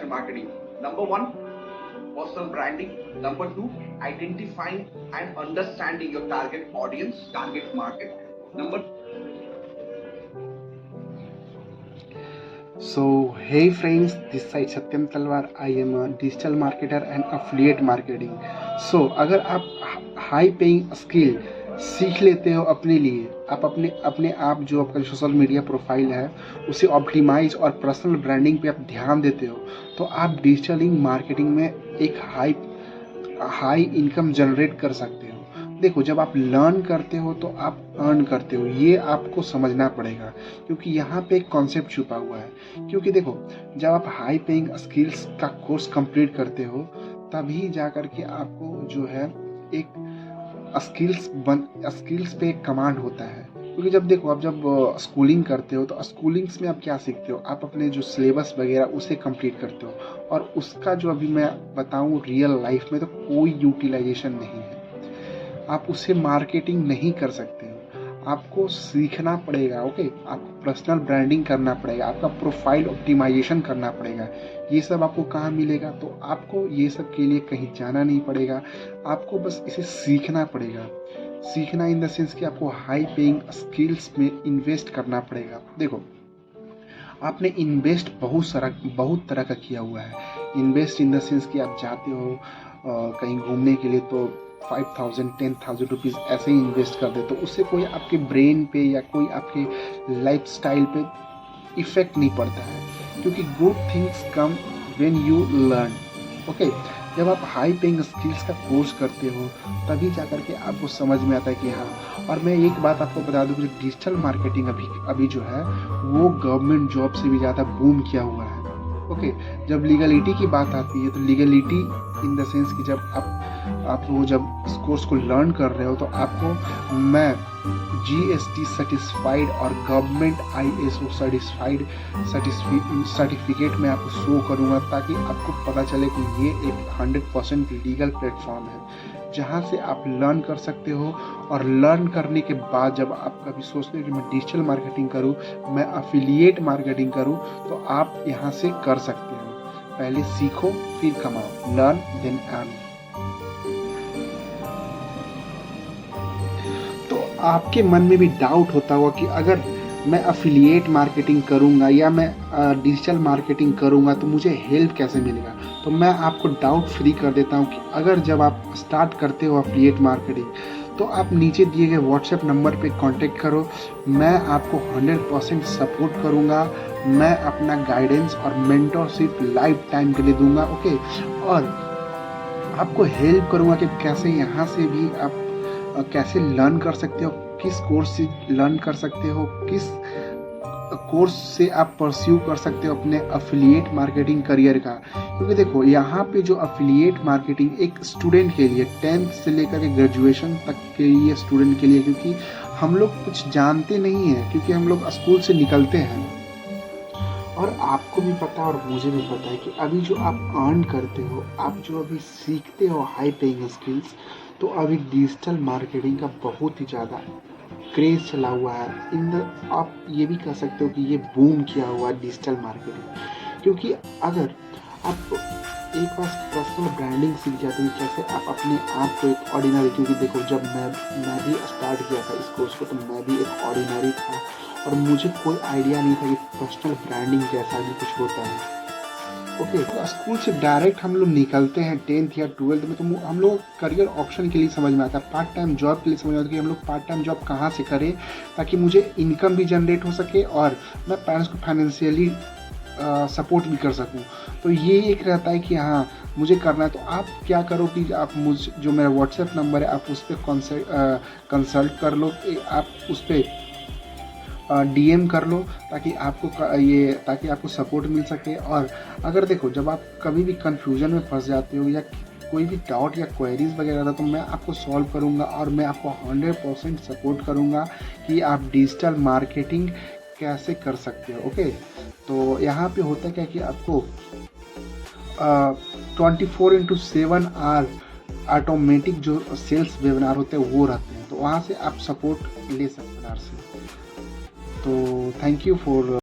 marketing. Number one, personal branding. Number two, identifying and understanding your target audience, target market. Number So, hey friends, this side Satyam Talwar. I am a digital marketer and affiliate marketing. So, अगर आप high paying skill सीख लेते हो अपने लिए, आप अपने आप जो आपका सोशल मीडिया प्रोफाइल है उसे ऑप्टिमाइज और पर्सनल ब्रांडिंग पे आप ध्यान देते हो, तो आप डिजिटल मार्केटिंग में एक हाई इनकम जनरेट कर सकते हो। देखो, जब आप लर्न करते हो तो आप अर्न करते हो, ये आपको समझना पड़ेगा, क्योंकि यहाँ पे एक कॉन्सेप्ट छुपा हुआ है। क्योंकि देखो, जब आप हाई पेइंग स्किल्स का कोर्स कंप्लीट करते हो तभी जा कर के आपको जो है एक स्किल्स पे एक कमांड होता है। क्योंकि जब देखो, आप जब स्कूलिंग करते हो तो स्कूलिंग्स में आप क्या सीखते हो, आप अपने जो सिलेबस वगैरह उसे कंप्लीट करते हो, और उसका जो अभी मैं बताऊँ रियल लाइफ में तो कोई यूटिलाइजेशन नहीं है। आप उससे मार्केटिंग नहीं कर सकते हो, आपको सीखना पड़ेगा। ओके, आपको पर्सनल ब्रांडिंग करना पड़ेगा, आपका प्रोफाइल ऑप्टिमाइजेशन करना पड़ेगा। ये सब आपको कहाँ मिलेगा? तो आपको ये सब के लिए कहीं जाना नहीं पड़ेगा, आपको बस इसे सीखना पड़ेगा। सीखना इन द सेंस कि आपको हाई पेइंग स्किल्स में इन्वेस्ट करना पड़ेगा। देखो, आपने इन्वेस्ट बहुत तरह का किया हुआ है। इन्वेस्ट इन द सेंस कि आप जाते हो कहीं घूमने के लिए तो 5,000 10,000 रुपीज़ ऐसे ही इन्वेस्ट कर दे, तो उससे कोई आपके ब्रेन पे या कोई आपके लाइफ स्टाइल पे इफ़ेक्ट नहीं पड़ता है, क्योंकि good things come when you learn. Okay, जब आप हाई पेइंग स्किल्स का कोर्स करते हो तभी जा कर के आपको समझ में आता है कि हाँ। और मैं एक बात आपको बता दूं कि डिजिटल मार्केटिंग अभी जो है वो गवर्नमेंट जॉब से भी ज़्यादा बूम किया हुआ है। ओके, जब लीगलिटी की बात आती है तो लीगलिटी इन द सेंस कि जब आप वो जब इस कोर्स को लर्न कर रहे हो तो आपको मैं GST सर्टिस्फाइड और गवर्नमेंट ISO सर्टिफिकेट में आपको शो करूँगा, ताकि आपको पता चले कि ये एक 100% लीगल प्लेटफॉर्म है जहाँ से आप लर्न कर सकते हो। और लर्न करने के बाद जब आप कभी सोचते हो कि मैं डिजिटल मार्केटिंग करूँ, मैं अफिलिएट मार्केटिंग करूँ, तो आप यहाँ से कर सकते हो। पहले सीखो फिर कमाओ, लर्न देन अर्न। तो आपके मन में भी डाउट होता होगा कि अगर मैं अफिलिएट मार्केटिंग करूंगा या मैं डिजिटल मार्केटिंग करूंगा तो मुझे हेल्प कैसे मिलेगा। तो मैं आपको डाउट फ्री कर देता हूं कि अगर जब आप स्टार्ट करते हो अफिलिएट मार्केटिंग, तो आप नीचे दिए गए व्हाट्सएप नंबर पे कांटेक्ट करो। मैं आपको 100% सपोर्ट करूंगा। मैं अपना गाइडेंस और मेंटरशिप लाइफ टाइम के लिए दूंगा। ओके, और आपको हेल्प करूंगा कि कैसे यहाँ से भी आप कैसे लर्न कर सकते हो, किस कोर्स से लर्न कर सकते हो, किस कोर्स से आप परस्यू कर सकते हो अपने अफिलिएट मार्केटिंग करियर का। क्योंकि देखो, यहाँ पे जो अफिलिएट मार्केटिंग एक स्टूडेंट के लिए 10th से लेकर के ग्रेजुएशन तक के लिए स्टूडेंट के लिए, क्योंकि हम लोग कुछ जानते नहीं हैं, क्योंकि हम लोग स्कूल से निकलते हैं। और आपको भी पता है और मुझे भी पता है कि अभी जो आप अर्न करते हो, आप जो अभी सीखते हो हाई पेइंग स्किल्स, तो अभी डिजिटल मार्केटिंग का बहुत ही ज़्यादा क्रेज चला हुआ है। आप ये भी कह सकते हो कि ये बूम किया हुआ है डिजिटल मार्केटिंग। क्योंकि अगर आप एक बार पर्सनल ब्रांडिंग सीख जाते हैं, कैसे आप अपने आप को एक ऑर्डिनरी, क्योंकि देखो, जब मैं भी स्टार्ट किया था इस कोर्स को तो मैं भी एक ऑर्डिनरी था और मुझे कोई आइडिया नहीं था कि पर्सनल ब्रांडिंग जैसा भी कुछ होता है। ओके, तो स्कूल से डायरेक्ट हम लोग निकलते हैं 10th या 12th में, तो हम लोग करियर ऑप्शन के लिए समझ में आता है, पार्ट टाइम जॉब के लिए समझ में आता है कि हम लोग पार्ट टाइम जॉब कहाँ से करें ताकि मुझे इनकम भी जनरेट हो सके और मैं पेरेंट्स को फाइनेंशियली सपोर्ट भी कर सकूं। तो ये एक रहता है कि हाँ मुझे करना है। तो आप क्या करो कि आप जो मेरा व्हाट्सएप नंबर है आप उस पर कंसल्ट कर लो, आप उस पर DM कर लो, ताकि आपको सपोर्ट मिल सके। और अगर देखो, जब आप कभी भी कंफ्यूजन में फंस जाते हो या कोई भी डाउट या क्वेरीज वगैरह था, तो मैं आपको सॉल्व करूंगा और मैं आपको 100% सपोर्ट करूंगा कि आप डिजिटल मार्केटिंग कैसे कर सकते हो। ओके, तो यहाँ पे होता क्या कि आपको 24/7 आवर ऑटोमेटिक जो सेल्स वेबिनार होते हैं वो रहते हैं, तो वहाँ से आप सपोर्ट ले सकते हैं। तो थैंक यू फॉर